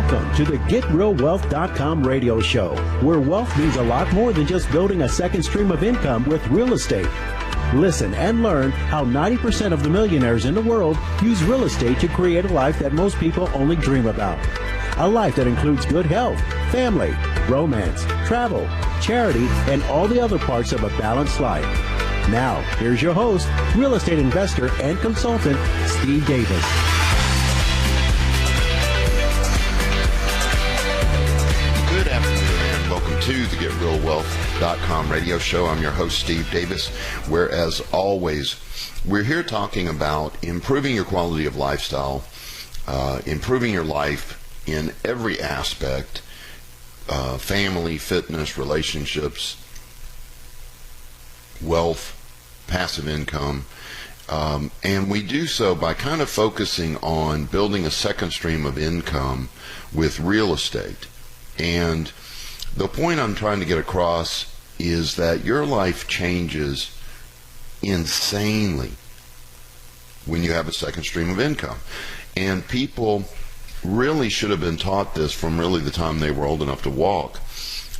Welcome to the GetRealWealth.com radio show, where wealth means a lot more than just building a second stream of income with real estate. Listen and learn how 90% of the millionaires in the world use real estate to create a life that most people only dream about. A life that includes good health, family, romance, travel, charity, and all the other parts of a balanced life. Now, here's your host, real estate investor and consultant, Steve Davis. Good afternoon and welcome to the GetRealWealth.com radio show. I'm your host, Steve Davis, where, as always, we're here talking about improving your quality of lifestyle, improving your life in every aspect, family, fitness, relationships, wealth, passive income, and we do so by kind of focusing on building a second stream of income with real estate. And the point I'm trying to get across is that your life changes insanely when you have a second stream of income. And people really should have been taught this from really the time they were old enough to walk.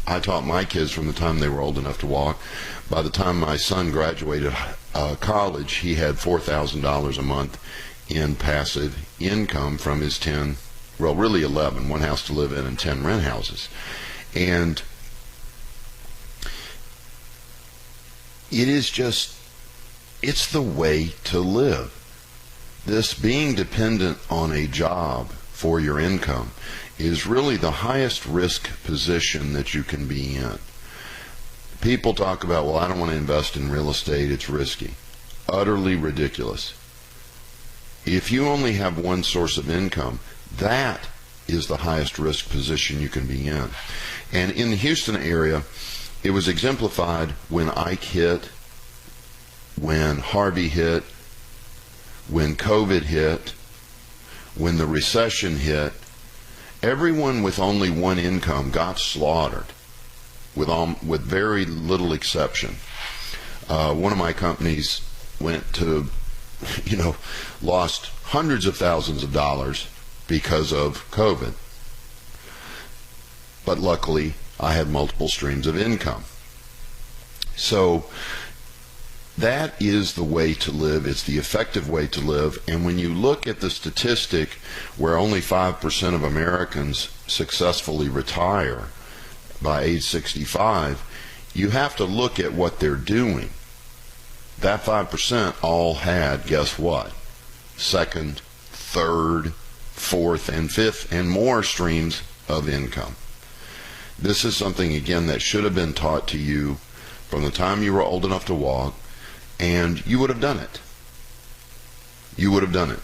I taught my kids from the time they were old enough to walk. By the time my son graduated college, he had $4,000 a month in passive income from his 10, well, really 11, one house to live in and 10 rent houses. And it is just, it's the way to live. This being dependent on a job for your income is really the highest risk position that you can be in. People talk about, well, I don't want to invest in real estate, it's risky. Utterly ridiculous. If you only have one source of income, that is the highest risk position you can be in. And in the Houston area, it was exemplified when Ike hit, when Harvey hit, when COVID hit, when the recession hit. Everyone with only one income got slaughtered, with very little exception. One of my companies went to, lost hundreds of thousands of dollars because of COVID. But luckily, I had multiple streams of income. So that is the way to live. It's the effective way to live. And when you look at the statistic where only 5% of Americans successfully retire by age 65, you have to look at what they're doing. That 5% all had, guess what? Second, third, fourth, and fifth, and more streams of income. This is something, again, that should have been taught to you from the time you were old enough to walk, and you would have done it. You would have done it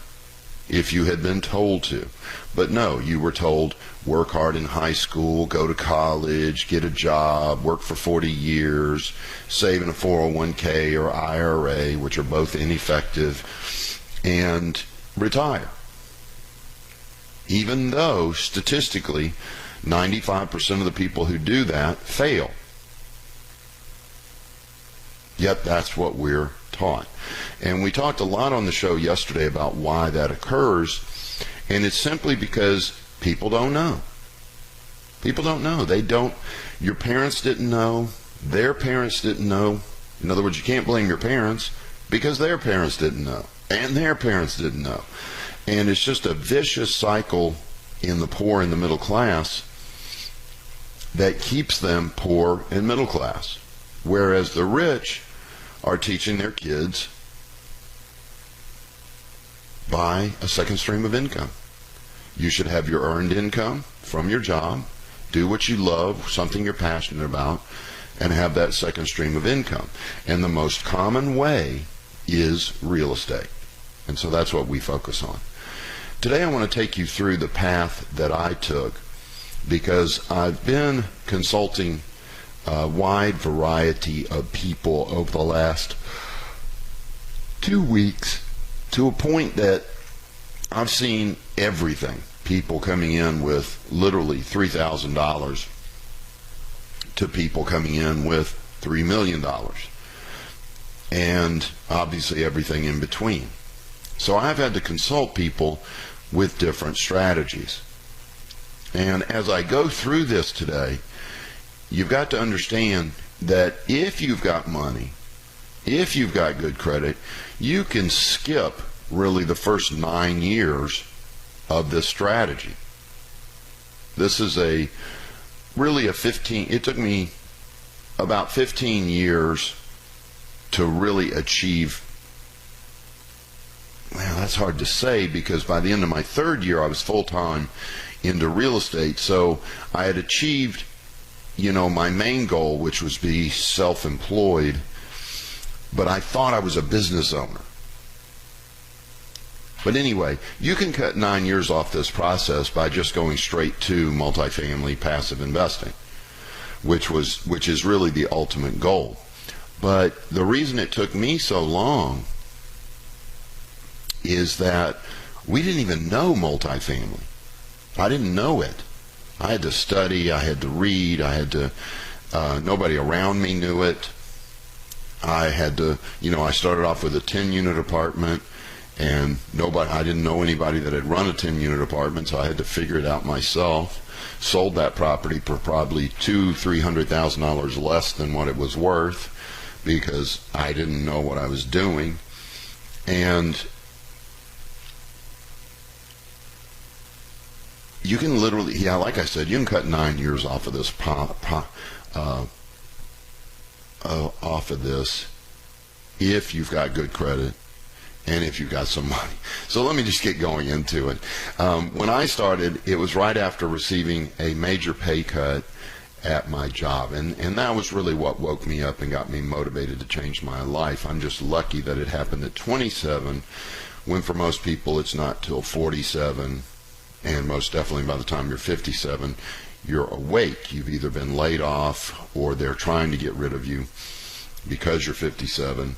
if you had been told to. But no, you were told, work hard in high school, go to college, get a job, work for 40 years, save in a 401k or IRA, which are both ineffective, and retire. Even though, statistically, 95% of the people who do that fail. Yet that's what we're taught. And we talked a lot on the show yesterday about why that occurs, and it's simply because people don't know. People don't know. They don't. Your parents didn't know. Their parents didn't know. In other words, you can't blame your parents because their parents didn't know, and their parents didn't know. And it's just a vicious cycle in the poor and the middle class that keeps them poor and middle class, whereas the rich are teaching their kids by a second stream of income. You should have your earned income from your job, do what you love, something you're passionate about, and have that second stream of income. And the most common way is real estate. And so that's what we focus on. Today I want to take you through the path that I took, because I've been consulting a wide variety of people over the last 2 weeks, to a point that I've seen everything. People coming in with literally $3,000 to people coming in with $3 million. And obviously everything in between. So I've had to consult people with different strategies. And as I go through this today, you've got to understand that if you've got money, if you've got good credit, you can skip really the first 9 years of this strategy. This is it took me about 15 years to really achieve. Well, that's hard to say, because by the end of my third year I was full-time into real estate. So I had achieved, my main goal, which was be self-employed, but I thought I was a business owner. But anyway, you can cut 9 years off this process by just going straight to multifamily passive investing, which is really the ultimate goal. But the reason it took me so long is that we didn't even know multifamily. I didn't know it. I had to study, I had to read, nobody around me knew it. I had to, I started off with a 10-unit apartment, and I didn't know anybody that had run a 10-unit apartment, so I had to figure it out myself. Sold that property for probably $200,000-$300,000 less than what it was worth, because I didn't know what I was doing. And you can literally, like I said, you can cut 9 years off of this if you've got good credit and if you've got some money. So let me just get going into it. When I started, it was right after receiving a major pay cut at my job, and that was really what woke me up and got me motivated to change my life. I'm just lucky that it happened at 27, when for most people it's not till 47, and most definitely by the time you're 57, you're awake. You've either been laid off or they're trying to get rid of you because you're 57.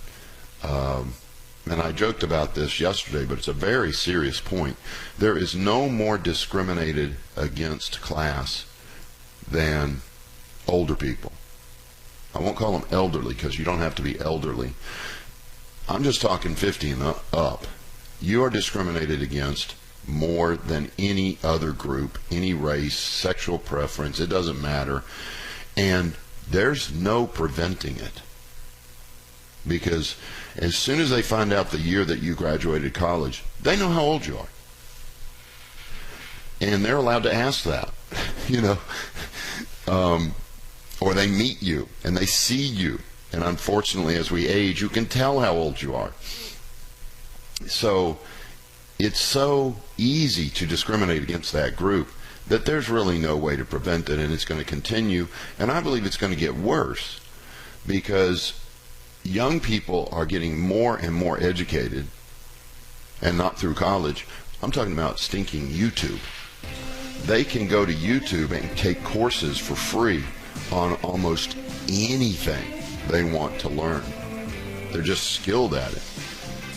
And I joked about this yesterday, but it's a very serious point. There is no more discriminated against class than older people. I won't call them elderly, because you don't have to be elderly. I'm just talking 50 and up. You are discriminated against more than any other group, any race, sexual preference, it doesn't matter. And there's no preventing it. Because as soon as they find out the year that you graduated college, they know how old you are. And they're allowed to ask that, or they meet you and they see you. And unfortunately, as we age, you can tell how old you are. So it's so easy to discriminate against that group that there's really no way to prevent it, and it's going to continue. And I believe it's going to get worse, because young people are getting more and more educated, and not through college. I'm talking about stinking YouTube. They can go to YouTube and take courses for free on almost anything they want to learn. They're just skilled at it.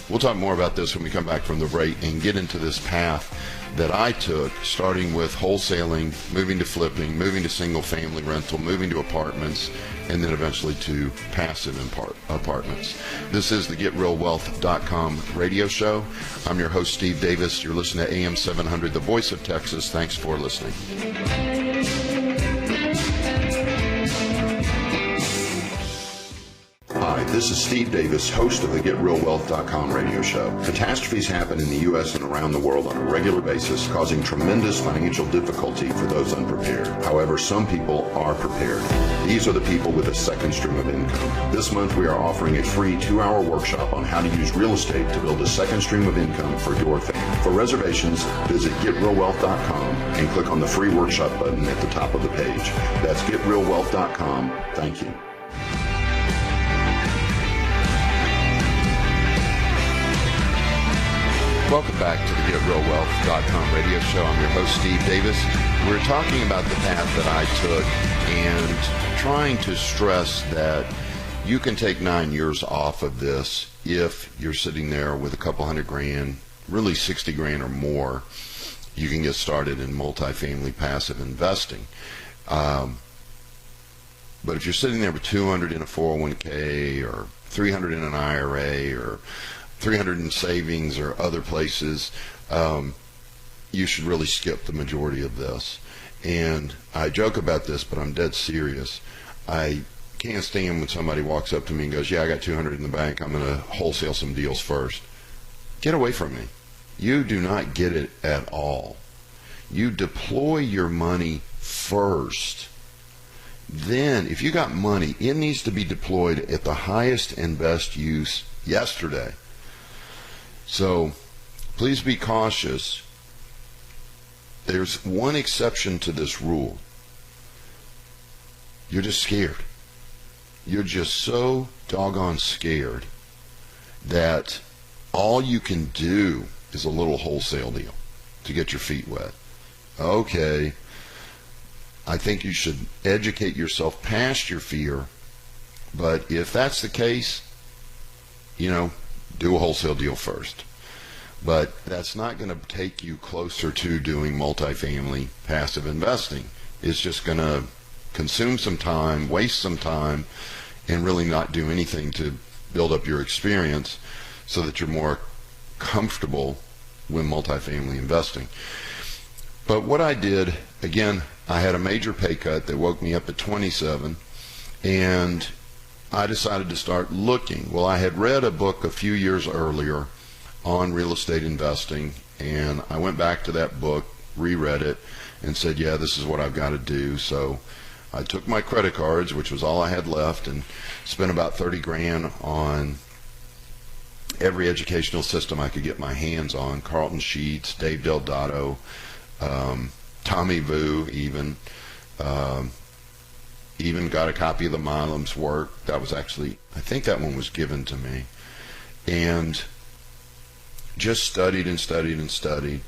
We'll talk more about this when we come back from the break and get into this path that I took, starting with wholesaling, moving to flipping, moving to single-family rental, moving to apartments, and then eventually to passive apartments. This is the GetRealWealth.com radio show. I'm your host, Steve Davis. You're listening to AM 700, the voice of Texas. Thanks for listening. Hi, this is Steve Davis, host of the GetRealWealth.com radio show. Catastrophes happen in the U.S. and around the world on a regular basis, causing tremendous financial difficulty for those unprepared. However, some people are prepared. These are the people with a second stream of income. This month, we are offering a free 2-hour workshop on how to use real estate to build a second stream of income for your family. For reservations, visit GetRealWealth.com and click on the free workshop button at the top of the page. That's GetRealWealth.com. Thank you. Welcome back to the GetRealWealth.com radio show. I'm your host, Steve Davis. We're talking about the path that I took and trying to stress that you can take 9 years off of this if you're sitting there with a couple $100,000, really $60,000 or more. You can get started in multifamily passive investing. But if you're sitting there with $200 in a 401k or $300 in an IRA or $300 in savings or other places, you should really skip the majority of this. And I joke about this, but I'm dead serious. I can't stand when somebody walks up to me and goes, yeah, I got 200 in the bank, I'm going to wholesale some deals first. Get away from me. You do not get it at all. You deploy your money first. Then, if you got money, it needs to be deployed at the highest and best use yesterday. So, please be cautious. There's one exception to this rule. You're just scared. You're just so doggone scared that all you can do is a little wholesale deal to get your feet wet. Okay, I think you should educate yourself past your fear, but if that's the case, do a wholesale deal first. But that's not going to take you closer to doing multifamily passive investing. It's just going to consume some time, waste some time, and really not do anything to build up your experience so that you're more comfortable with multifamily investing. But what I did, again, I had a major pay cut that woke me up at 27, and I decided to start looking. Well, I had read a book a few years earlier on real estate investing, and I went back to that book, reread it, and said, yeah, this is what I've got to do. So I took my credit cards, which was all I had left, and spent about 30 grand on every educational system I could get my hands on. Carlton Sheets, Dave Delgado, Tommy Vu, even got a copy of the Milam's work. That was actually, I think that one was given to me. And just studied and studied and studied,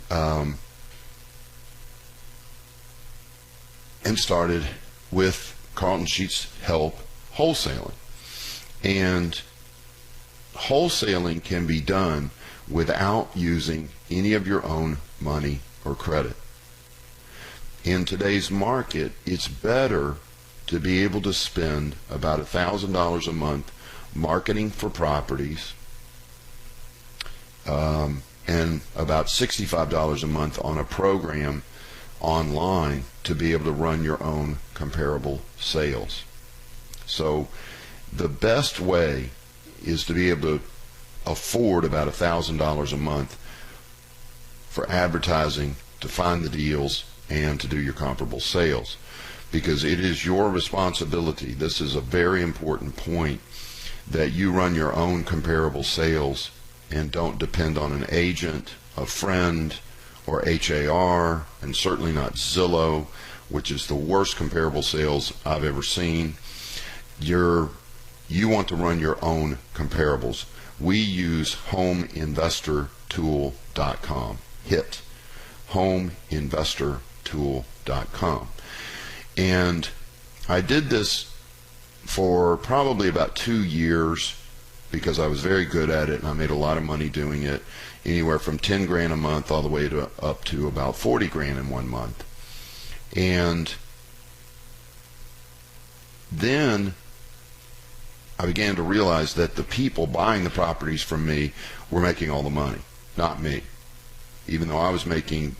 and started with Carlton Sheets' help wholesaling. And wholesaling can be done without using any of your own money or credit. In today's market, it's better to be able to spend about $1,000 a month marketing for properties, and about $65 a month on a program online to be able to run your own comparable sales. So the best way is to be able to afford about $1,000 a month for advertising, to find the deals, and to do your comparable sales, because it is your responsibility. This is a very important point, that you run your own comparable sales and don't depend on an agent, a friend, or HAR, and certainly not Zillow, which is the worst comparable sales I've ever seen. You want to run your own comparables. We use homeinvestortool.com. Hit homeinvestortool.com. And I did this for probably about 2 years because I was very good at it and I made a lot of money doing it, anywhere from 10 grand a month all the way to up to about 40 grand in 1 month. And then I began to realize that the people buying the properties from me were making all the money, not me. Even though I was making,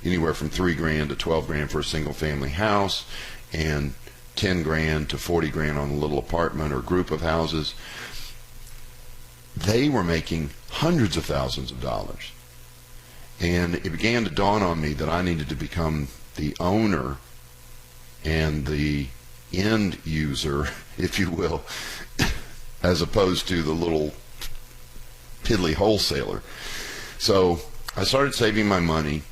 anywhere from 3 grand to 12 grand for a single family house, and 10 grand to 40 grand on a little apartment or group of houses, they were making hundreds of thousands of dollars. And it began to dawn on me that I needed to become the owner and the end user, if you will, as opposed to the little piddly wholesaler. So I started saving my money,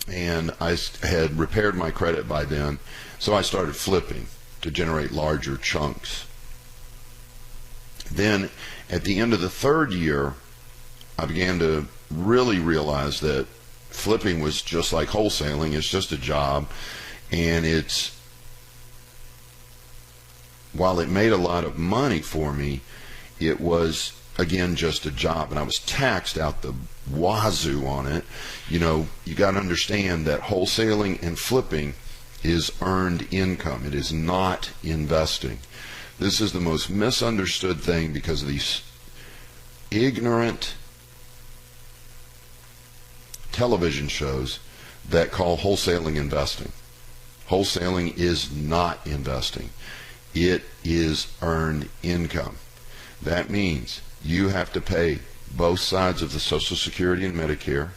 and I had repaired my credit by then, so I started flipping to generate larger chunks. Then at the end of the 3rd year, I began to really realize that flipping was just like wholesaling. It's just a job, and while it made a lot of money for me, it was, again, just a job, and I was taxed out the wazoo on it. You got to understand that wholesaling and flipping is earned income. It is not investing. This is the most misunderstood thing because of these ignorant television shows that call wholesaling investing. Wholesaling is not investing. It is earned income. That means you have to pay both sides of the Social Security and Medicare.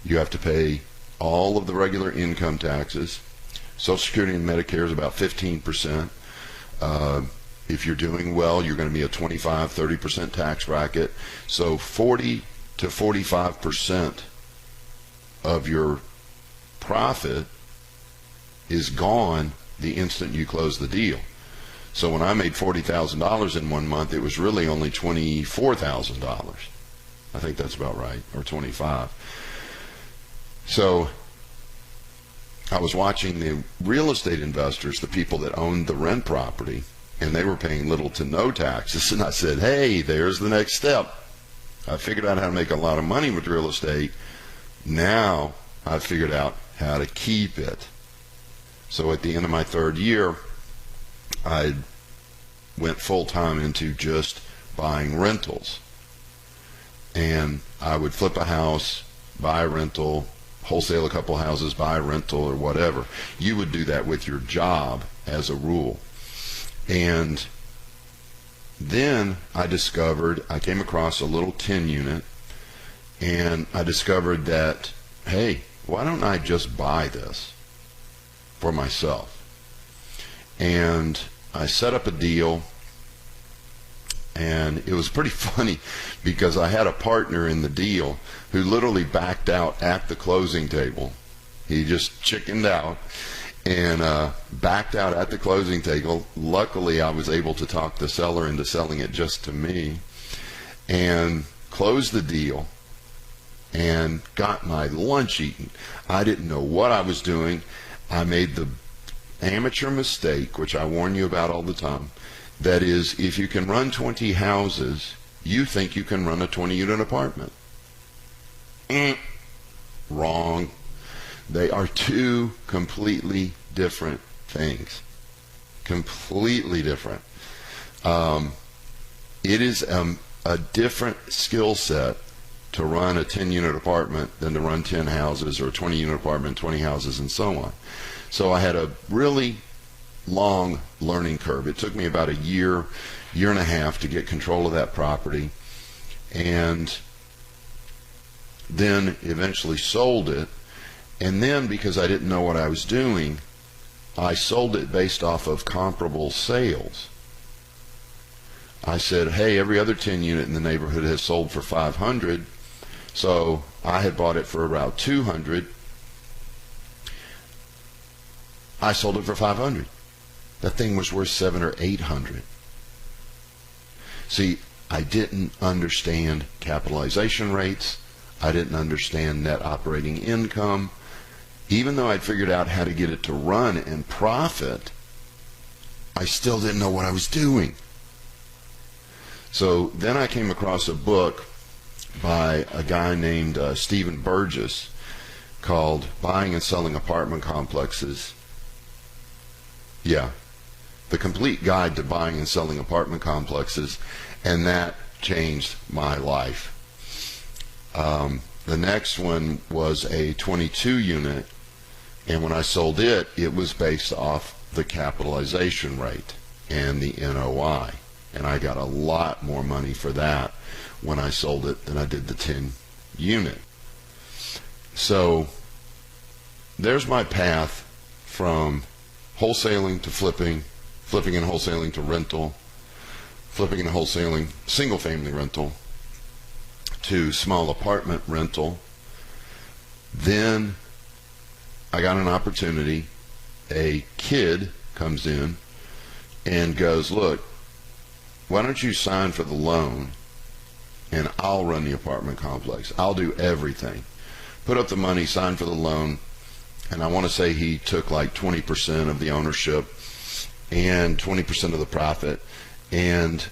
You have to pay all of the regular income taxes. Social Security and Medicare is about 15%. If you're doing well, you're going to be a 25-30% tax bracket. So 40 to 45% of your profit is gone the instant you close the deal. So when I made $40,000 in 1 month, it was really only $24,000. I think that's about right, or 25. So I was watching the real estate investors, the people that owned the rent property, and they were paying little to no taxes. And I said, hey, there's the next step. I figured out how to make a lot of money with real estate. Now I figured out how to keep it. So at the end of my 3rd year, I went full-time into just buying rentals. And I would flip a house, buy a rental, wholesale a couple houses, buy a rental, or whatever. You would do that with your job as a rule. And then I came across a little 10 unit, and I discovered that, hey, why don't I just buy this for myself? And I set up a deal, and it was pretty funny because I had a partner in the deal who literally backed out at the closing table. He just chickened out and backed out at the closing table. Luckily, I was able to talk the seller into selling it just to me, and closed the deal and got my lunch eaten. I didn't know what I was doing. I made the amateur mistake, which I warn you about all the time. That is, if you can run 20 houses, you think you can run a 20-unit apartment. Wrong. They are two completely different things. Completely different. It is a different skill set to run a 10-unit apartment than to run 10 houses, or a 20-unit apartment, 20 houses, and so on. So I had a really long learning curve. It took me about a year and a half to get control of that property, and then eventually sold it. And then, because I didn't know what I was doing, I sold it based off of comparable sales. I said, hey, every other 10 unit in the neighborhood has sold for 500, so I had bought it for about 200. I sold it for 500. That thing was worth 700 or 800. See, I didn't understand capitalization rates. I didn't understand net operating income. Even though I'd figured out how to get it to run and profit, I still didn't know what I was doing. So then I came across a book by a guy named Stephen Burgess called Buying and Selling Apartment Complexes. Yeah, The Complete Guide to Buying and Selling Apartment Complexes, and that changed my life. The next one was a 22 unit, and when I sold it, it was based off the capitalization rate and the NOI, and I got a lot more money for that when I sold it than I did the 10 unit. So there's my path from wholesaling to flipping, flipping and wholesaling to rental, flipping and wholesaling single family rental, to small apartment rental. Then I got an opportunity. A kid comes in and goes, look, why don't you sign for the loan and I'll run the apartment complex. I'll do everything. Put up the money, sign for the loan, and I want to say he took like 20% of the ownership and 20% of the profit. And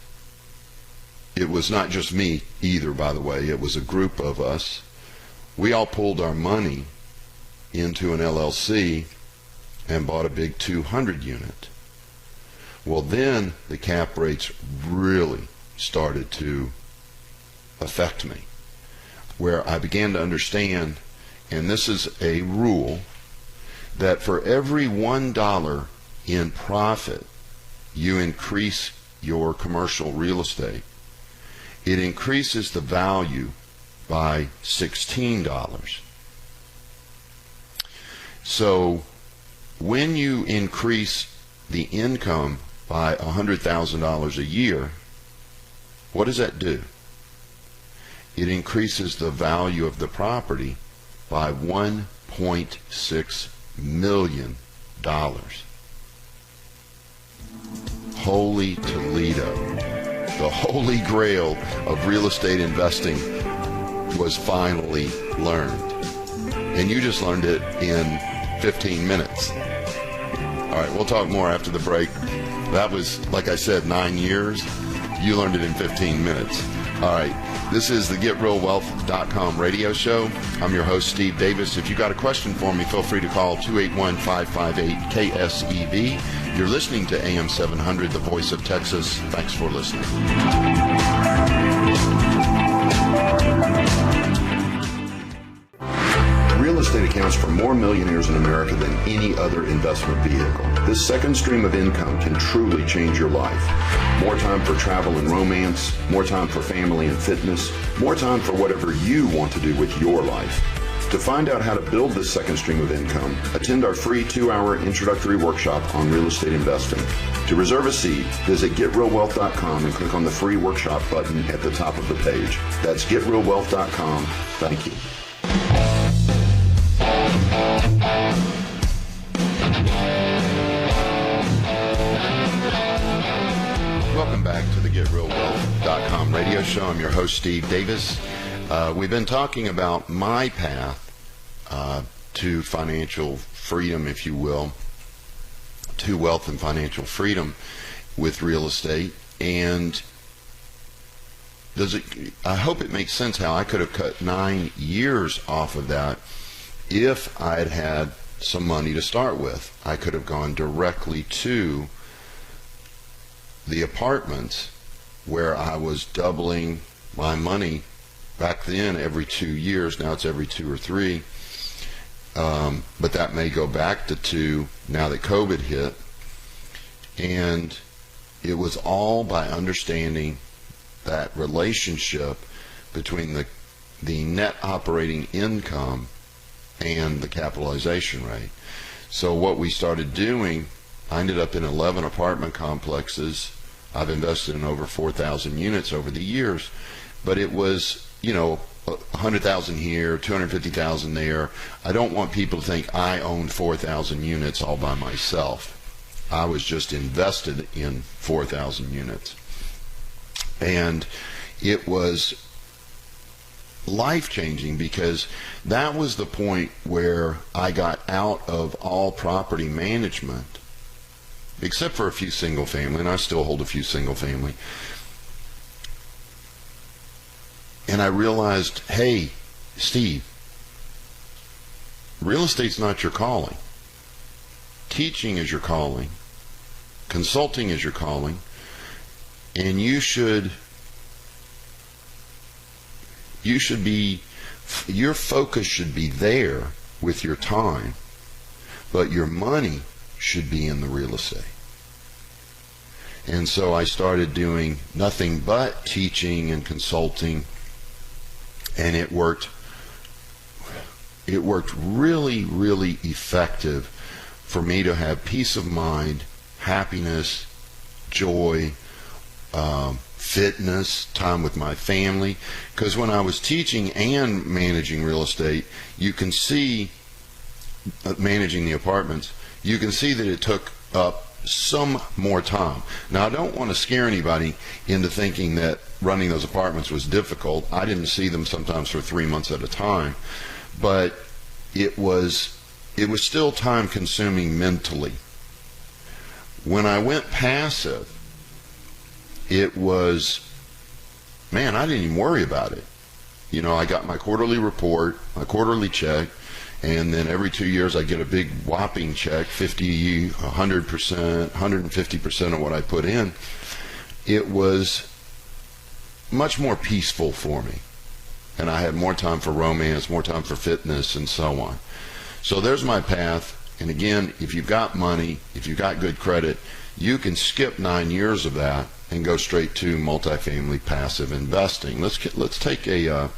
it was not just me either, by the way. It was a group of us. We all pulled our money into an LLC and bought a big 200 unit. Well, then the cap rates really started to affect me, where I began to understand and this is a rule, that for every $1 in profit you increase your commercial real estate, it increases the value by $16. So when you increase the income by $100,000 a year, what does that do? It increases the value of the property by $1.6 million. Holy Toledo. The holy grail of real estate investing was finally learned. And you just learned it in 15 minutes. All right, we'll talk more after the break. That was, like I said, 9 years. You learned it in 15 minutes. All right, this is the GetRealWealth.com radio show. I'm your host, Steve Davis. If you got a question for me, feel free to call 281-558-KSEV. You're listening to AM 700, the voice of Texas. Thanks for listening. Real estate accounts for more millionaires in America than any other investment vehicle. This second stream of income can truly change your life. More time for travel and romance, more time for family and fitness, more time for whatever you want to do with your life. To find out how to build this second stream of income, attend our free 2-hour introductory workshop on real estate investing. To reserve a seat, visit GetRealWealth.com and click on the free workshop button at the top of the page. That's GetRealWealth.com. Thank you. Welcome back to the GetRealWealth.com radio show. I'm your host, Steve Davis. We've been talking about my path to financial freedom, if you will, to wealth and financial freedom with real estate. And I hope it makes sense how I could have cut 9 years off of that if I had had some money to start with. I could have gone directly to the apartments where I was doubling my money back then every 2 years. Now it's every 2 or 3. But that may go back to 2 now that COVID hit. And it was all by understanding that relationship between the net operating income and the capitalization rate. So what we started doing, I ended up in 11 apartment complexes. I've invested in over 4,000 units over the years, but it was, 100,000 here, 250,000 there. I don't want people to think I owned 4,000 units all by myself. I was just invested in 4,000 units. And it was life-changing because that was the point where I got out of all property management, except for a few single family, and I still hold a few single family. And I realized, hey, Steve, real estate's not your calling. Teaching is your calling. Consulting is your calling. And your focus should be there with your time, but your money should be in the real estate. And so I started doing nothing but teaching and consulting, and it worked really, really effective for me to have peace of mind, happiness, joy, fitness, time with my family. Because when I was teaching and managing real estate, you can see, managing the apartments, you can see that it took up some more time. Now, I don't want to scare anybody into thinking that running those apartments was difficult. I didn't see them sometimes for 3 months at a time, but it was still time consuming mentally. When I went passive, it was, man, I didn't even worry about it. I got my quarterly report, my quarterly check, and then every 2 years I get a big whopping check, 50, 100%, 150% of what I put in. It was much more peaceful for me. and I had more time for romance, more time for fitness, and so on. So there's my path. And again, if you've got money, if you've got good credit, you can skip 9 years of that and go straight to multifamily passive investing. Let's take a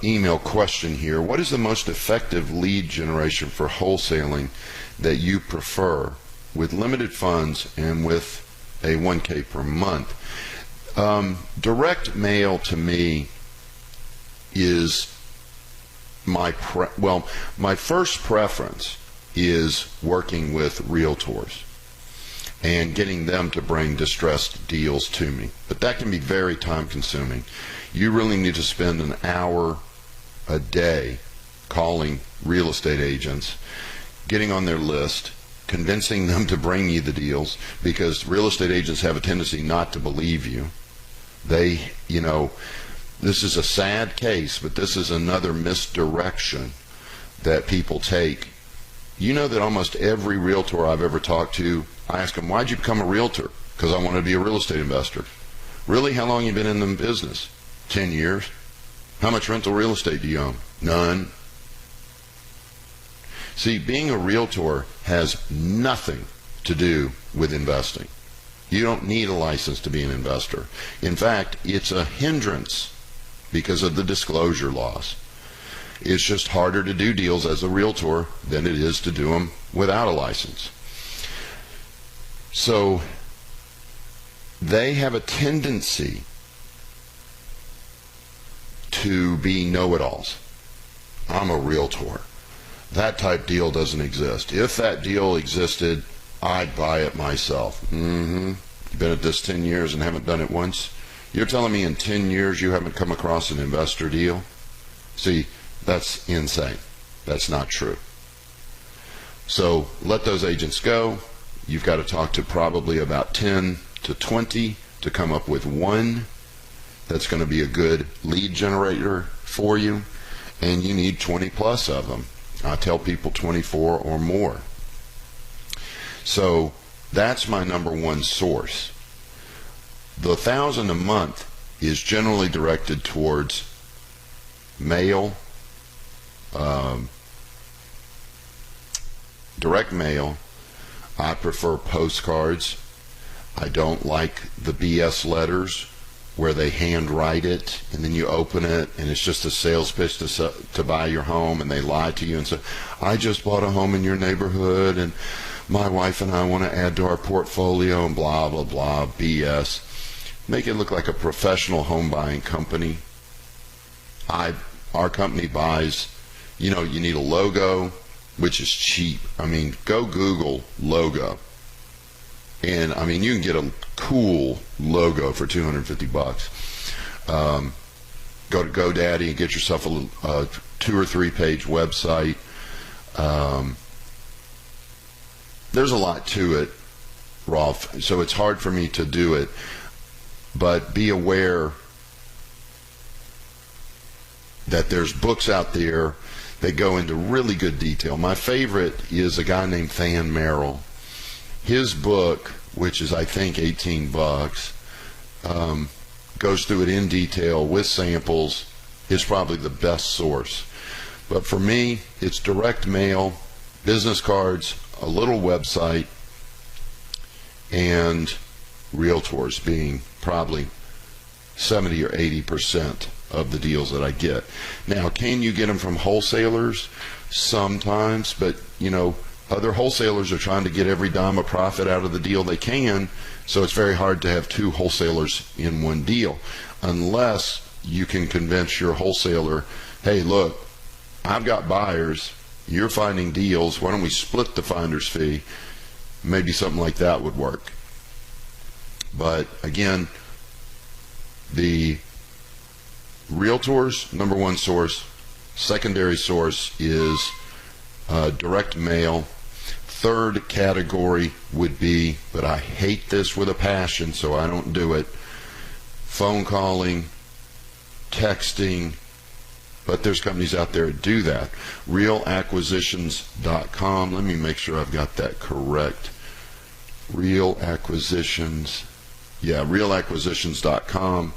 email question here. What is the most effective lead generation for wholesaling that you prefer with limited funds and with a 1K per month? Direct mail to me is my first preference is working with realtors and getting them to bring distressed deals to me. But that can be very time consuming. You really need to spend an hour a day calling real estate agents, getting on their list, convincing them to bring you the deals, because real estate agents have a tendency not to believe you. They, this is a sad case, but this is another misdirection that people take. You know that almost every realtor I've ever talked to, I ask them, why'd you become a realtor? Because I want to be a real estate investor. Really? How long have you been in the business? 10 years. How much rental real estate do you own? None. See, being a realtor has nothing to do with investing. You don't need a license to be an investor. In fact, it's a hindrance because of the disclosure laws. It's just harder to do deals as a realtor than it is to do them without a license. So they have a tendency to be know-it-alls. I'm a realtor. That type deal doesn't exist. If that deal existed, I'd buy it myself. You've been at this 10 years and haven't done it once? You're telling me in 10 years you haven't come across an investor deal? See, that's insane. That's not true. So let those agents go. You've got to talk to probably about 10 to 20 to come up with one that's going to be a good lead generator for you, and you need 20 plus of them. I tell people 24 or more. So that's my number one source. The $1,000 a month is generally directed towards mail, direct mail. I prefer postcards. I don't like the BS letters where they handwrite it and then you open it and it's just a sales pitch to buy your home, and they lie to you and say, I just bought a home in your neighborhood and my wife and I want to add to our portfolio and blah, blah, blah, BS. Make it look like a professional home buying company. Our company buys, you need a logo, which is cheap. I mean, go Google logo. And I mean, you can get a cool logo for $250. Go to GoDaddy and get yourself a 2 or 3 page website. There's a lot to it, Rolf, so it's hard for me to do it. But be aware that there's books out there that go into really good detail. My favorite is a guy named Than Merrill. His book, which is I think $18, goes through it in detail with samples, is probably the best source. But for me, it's direct mail, business cards, a little website, and realtors being probably 70 or 80% of the deals that I get. Now, can you get them from wholesalers? Sometimes, but other wholesalers are trying to get every dime of profit out of the deal they can, so it's very hard to have 2 wholesalers in one deal unless you can convince your wholesaler, hey, look, I've got buyers, you're finding deals, why don't we split the finder's fee? Maybe something like that would work. But again, the realtors, number one source. Secondary source is direct mail. Third category would be, but I hate this with a passion, so I don't do it, phone calling, texting, but there's companies out there that do that. Realacquisitions.com. Let me make sure I've got that correct. Real Acquisitions. Yeah, realacquisitions.com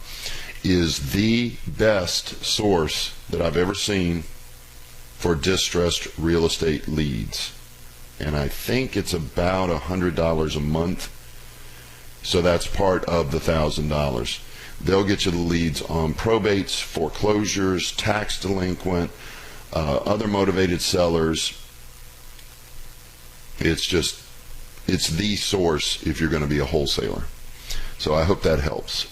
is the best source that I've ever seen for distressed real estate leads. And I think it's about $100 a month. So that's part of the $1,000. They'll get you the leads on probates, foreclosures, tax delinquent, other motivated sellers. It's the source if you're going to be a wholesaler. So I hope that helps.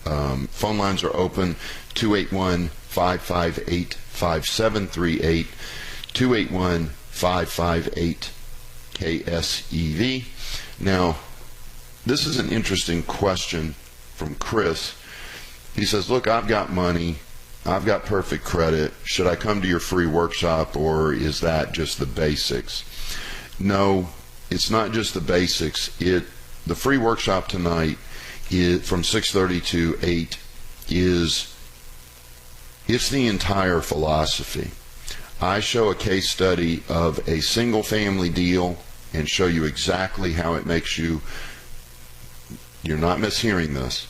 Phone lines are open, 281-558-5738, 281-558-KSEV. Now, this is an interesting question from Chris. He says, look, I've got money. I've got perfect credit. Should I come to your free workshop, or is that just the basics? No, it's not just the basics. The free workshop tonight is from 6:30 to 8 it's the entire philosophy. I show a case study of a single family deal and show you exactly how it makes you're not mishearing this,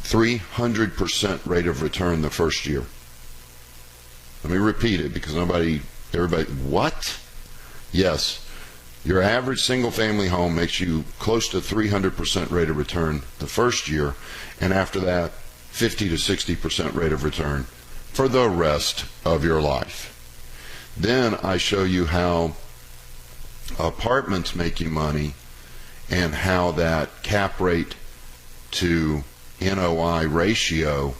300% rate of return the first year. Let me repeat it because everybody, what? Yes, your average single family home makes you close to 300% rate of return the first year, and after that, 50 to 60% rate of return for the rest of your life. Then I show you how apartments make you money and how that cap rate to NOI ratio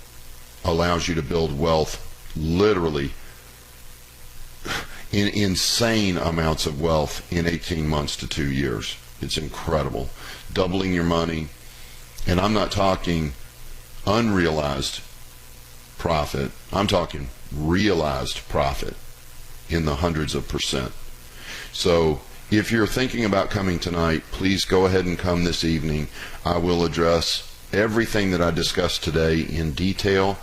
allows you to build wealth, literally in insane amounts of wealth in 18 months to 2 years. It's incredible. Doubling your money, and I'm not talking unrealized profit, I'm talking realized profit in the hundreds of percent. So if you're thinking about coming tonight, please go ahead and come this evening. I will address everything that I discussed today in detail,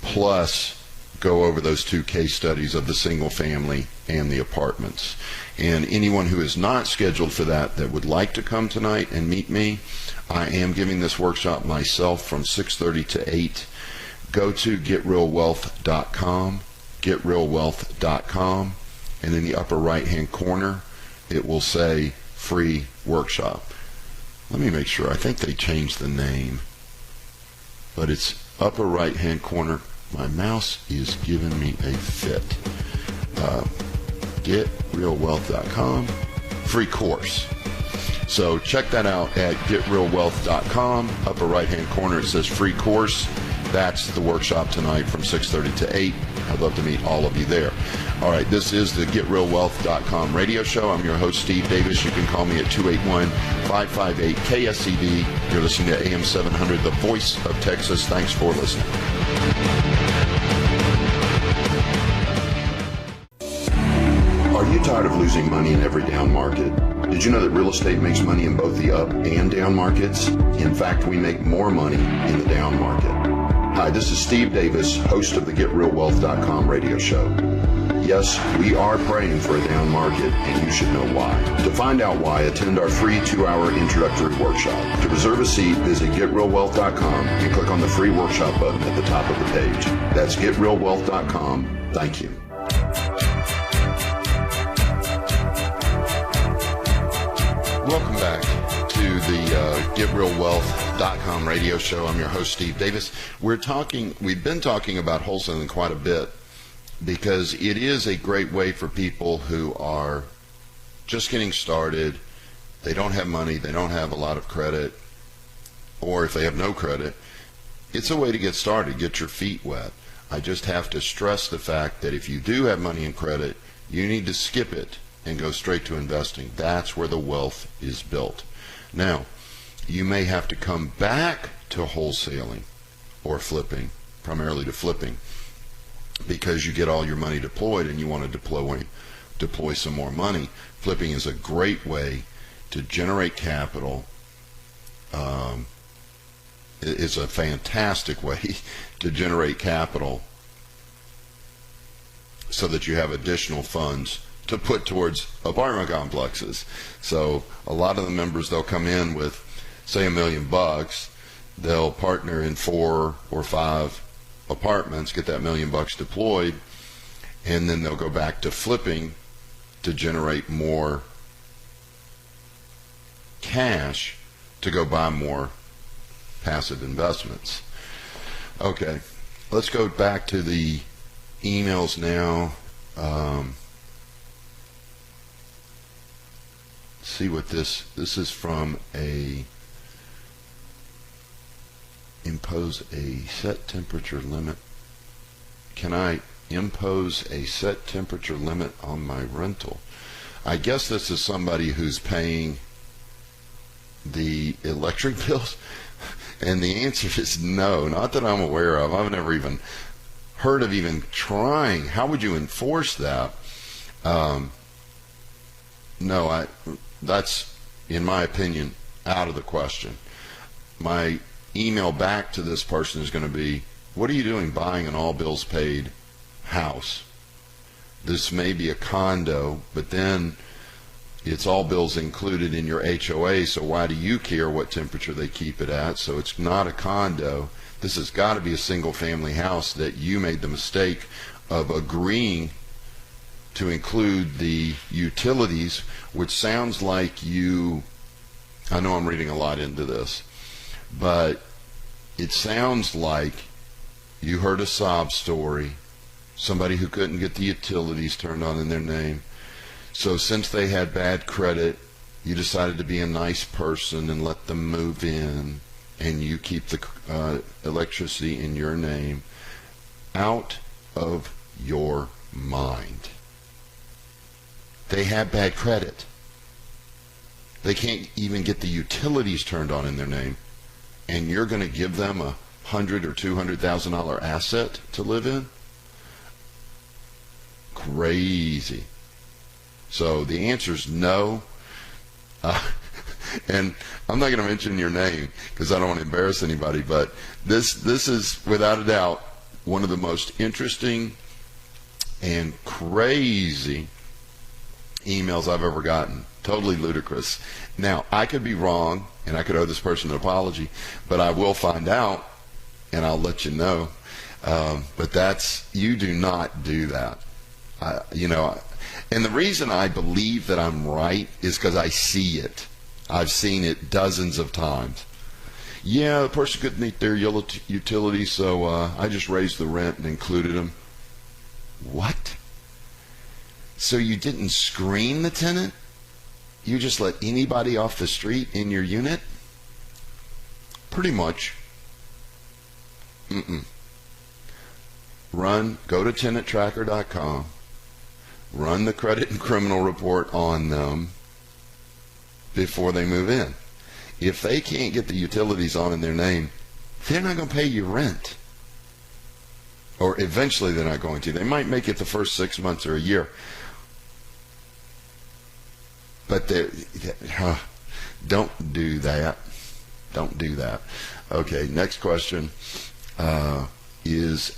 plus go over those two case studies of the single family and the apartments. And anyone who is not scheduled for that would like to come tonight and meet me, I am giving this workshop myself from 6:30 to 8. Go to getrealwealth.com, getrealwealth.com, and in the upper right hand corner it will say free workshop. Let me make sure. I think they changed the name, but it's upper right hand corner. My mouse is giving me a fit. Getrealwealth.com, free course. So check that out at getrealwealth.com. Upper right hand corner it says free course. That's the workshop tonight from 6:30 to 8. I'd love to meet all of you there. All right, this is the GetRealWealth.com radio show. I'm your host, Steve Davis. You can call me at 281-558-KSEV. You're listening to AM 700, the voice of Texas. Thanks for listening. Are you tired of losing money in every down market? Did you know that real estate makes money in both the up and down markets? In fact, we make more money in the down market. Hi, this is Steve Davis, host of the GetRealWealth.com radio show. Yes, we are praying for a down market, and you should know why. To find out why, attend our free 2-hour introductory workshop. To reserve a seat, visit GetRealWealth.com and click on the free workshop button at the top of the page. That's GetRealWealth.com. Thank you. Welcome back to the GetRealWealth.com radio show. I'm your host, Steve Davis. We've been talking about wholesaling quite a bit because it is a great way for people who are just getting started. They don't have money, they don't have a lot of credit, or if they have no credit, it's a way to get started, get your feet wet. I just have to stress the fact that if you do have money and credit, you need to skip it and go straight to investing. That's where the wealth is built. Now, you may have to come back to wholesaling or flipping, primarily to flipping, because you get all your money deployed and you want to deploy some more money. Flipping is a great way to generate capital. It's a fantastic way to generate capital so that you have additional funds to put towards apartment complexes. So a lot of the members, they'll come in with, say, $1 million. They'll partner in 4 or 5 apartments, get that $1 million deployed, and then they'll go back to flipping to generate more cash to go buy more passive investments. Okay, let's go back to the emails now. See what this is from. Impose a set temperature limit. Can I impose a set temperature limit on my rental? I guess this is somebody who's paying the electric bills, and the answer is no, not that I'm aware of. I've never even heard of even trying. How would you enforce that? No, that's, in my opinion, out of the question. My email back to this person is going to be, what are you doing buying an all bills paid house? This may be a condo, but then it's all bills included in your HOA, so why do you care what temperature they keep it at? So it's not a condo. This has got to be a single family house that you made the mistake of agreeing to include the utilities, which sounds like you, I know I'm reading a lot into this, but it sounds like you heard a sob story, somebody who couldn't get the utilities turned on in their name. So since they had bad credit, you decided to be a nice person and let them move in, and you keep the electricity in your name. Out of your mind. They have bad credit. They can't even get the utilities turned on in their name, and you're going to give them a $100,000 or $200,000 asset to live in? Crazy. So the answer is no. And I'm not going to mention your name because I don't want to embarrass anybody, but this is without a doubt one of the most interesting and crazy emails I've ever gotten. Totally ludicrous. Now, I could be wrong, and I could owe this person an apology, but I will find out, and I'll let you know. But you do not do that. And the reason I believe that I'm right is because I see it. I've seen it dozens of times. Yeah, the person couldn't meet their utilities, so I just raised the rent and included them. What? So you didn't screen the tenant? You just let anybody off the street in your unit? Pretty much. Go to tenanttracker.com, run the credit and criminal report on them before they move in. If they can't get the utilities on in their name, they're not going to pay you rent. Or eventually they're not going to. They might make it the first 6 months or a year. But don't do that. Don't do that. Okay, next question is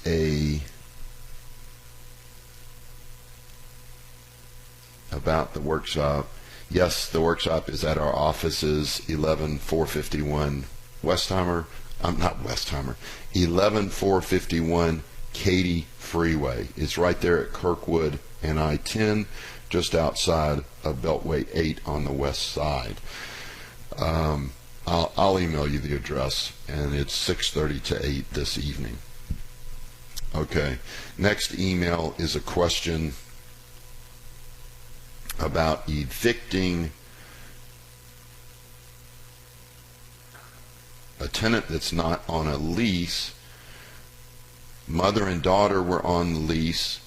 about the workshop. Yes, the workshop is at our offices, 11451 Westheimer. 11451 Katy Freeway. It's right there at Kirkwood and I-10, just outside of Beltway 8 on the west side. I'll email you the address, and it's 6:30 to 8 this evening. Okay, next email is a question about evicting a tenant that's not on a lease. Mother and daughter were on the lease.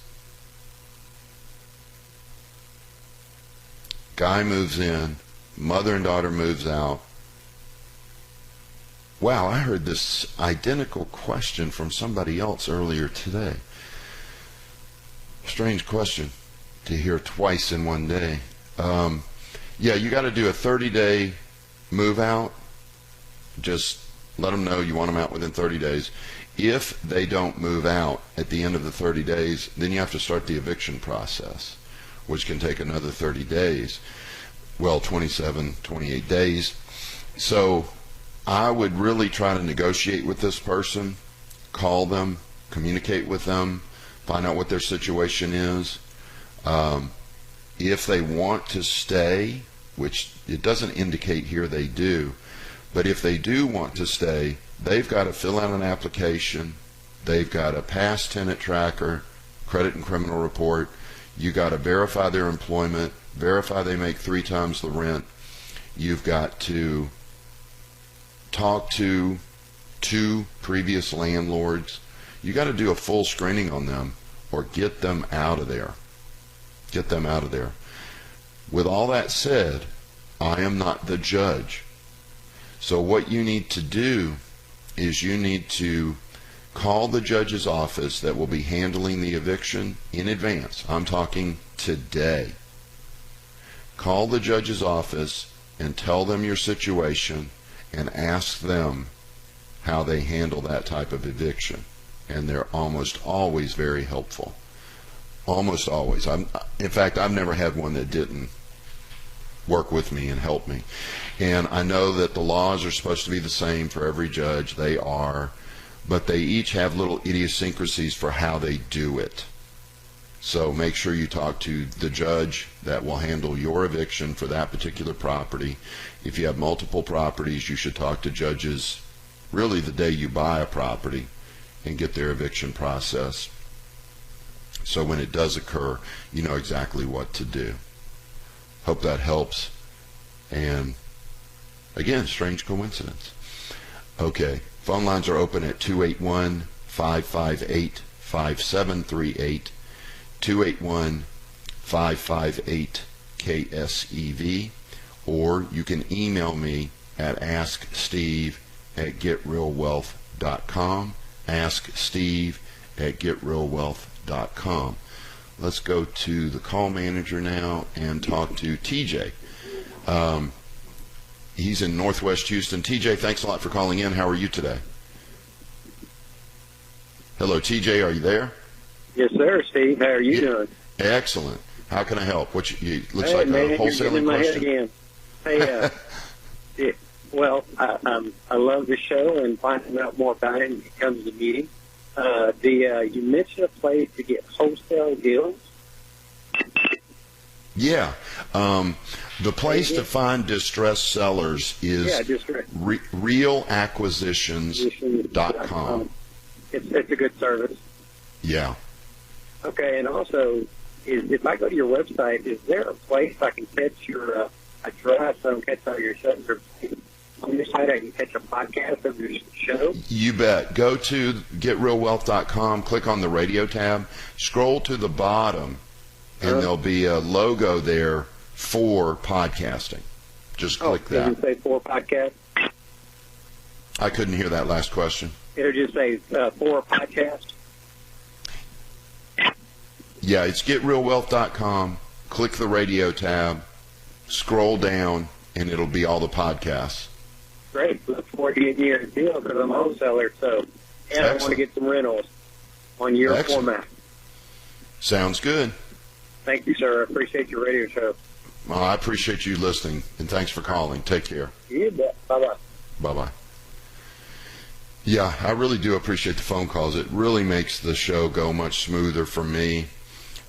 Guy moves in, mother and daughter moves out. Wow, I heard this identical question from somebody else earlier today. Strange question to hear twice in one day. Yeah, you got to do a 30-day move out. Just let them know you want them out within 30 days. If they don't move out at the end of the 30 days, then you have to start the eviction process, which can take another 30 days. Well, 27, 28 days. So I would really try to negotiate with this person, call them, communicate with them, find out what their situation is. If they want to stay, which it doesn't indicate here they do, but if they do want to stay, they've got to fill out an application. They've got a past tenant tracker, credit and criminal report. You got to verify their employment, verify they make 3 times the rent. You've got to talk to 2 previous landlords. You got to do a full screening on them or get them out of there. Get them out of there. With all that said, I am not the judge. So what you need to do is you need to call the judge's office that will be handling the eviction in advance. I'm talking today. Call the judge's office and tell them your situation and ask them how they handle that type of eviction. And they're almost always very helpful. Almost always. In fact, I've never had one that didn't work with me and help me. And I know that the laws are supposed to be the same for every judge. They are. But they each have little idiosyncrasies for how they do it. So make sure you talk to the judge that will handle your eviction for that particular property. If you have multiple properties, you should talk to judges really the day you buy a property and get their eviction process. So when it does occur, you know exactly what to do. Hope that helps. And again, strange coincidence. Okay, phone lines are open at 281-558-5738, 281-558-KSEV, or you can email me at asksteve@getrealwealth.com, asksteve@getrealwealth.com. Let's go to the call manager now and talk to TJ. He's in Northwest Houston. TJ, thanks a lot for calling in. How are you today? Hello, TJ, are you there? Yes, sir, Steve. How are you doing? Excellent. How can I help? Looks hey, like man, a wholesaling you're in my question. head again. Hey, well, I love the show and finding out more about it when it comes to the meeting. You mentioned a place to get wholesale deals. Yeah. The place to find distressed sellers is realacquisitions.com. It's a good service. Yeah. Okay, and also, if I go to your website, is there a place I can catch your address so I can catch all your shows? Or on your site, I can catch a podcast of your show? You bet. Go to getrealwealth.com, click on the radio tab, scroll to the bottom, and there'll be a logo there for podcasting. Just click that. Does it say for podcast? I couldn't hear that last question. It'll just say for podcast? Yeah, it's getrealwealth.com. Click the radio tab, scroll down, and it'll be all the podcasts. Great. Look forward to getting your deal because I'm a wholesaler. So, and I want to get some rentals on your format. Sounds good. Thank you, sir. I appreciate your radio show. Well, I appreciate you listening, and thanks for calling. Take care. You bet. Bye-bye. Bye-bye. Yeah, I really do appreciate the phone calls. It really makes the show go much smoother for me.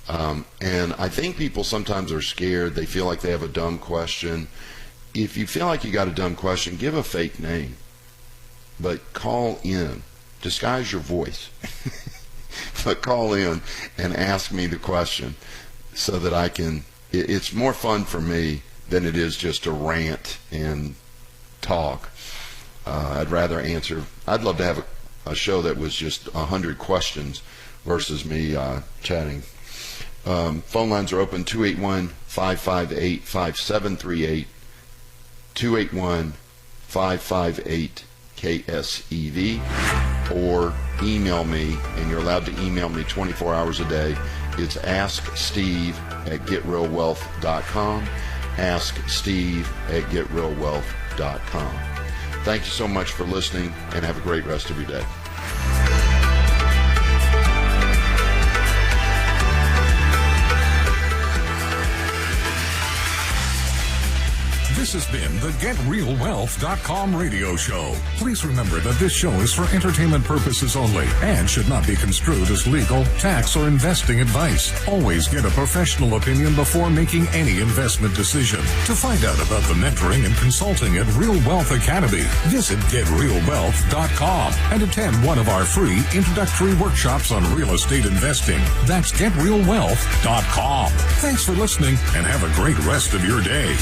And I think people sometimes are scared. They feel like they have a dumb question. If you feel like you got a dumb question, give a fake name. But call in. Disguise your voice. But call in and ask me the question so that I can... It's more fun for me than it is just to rant and talk. I'd rather answer... I'd love to have a show that was just 100 questions versus me chatting. Phone lines are open, 281-558-5738, 281-558-KSEV, or email me, and you're allowed to email me 24 hours a day. It's asksteve@getrealwealth.com, asksteve@getrealwealth.com. Thank you so much for listening, and have a great rest of your day. This has been the GetRealWealth.com radio show. Please remember that this show is for entertainment purposes only and should not be construed as legal, tax, or investing advice. Always get a professional opinion before making any investment decision. To find out about the mentoring and consulting at Real Wealth Academy, visit GetRealWealth.com and attend one of our free introductory workshops on real estate investing. That's GetRealWealth.com. Thanks for listening and have a great rest of your day.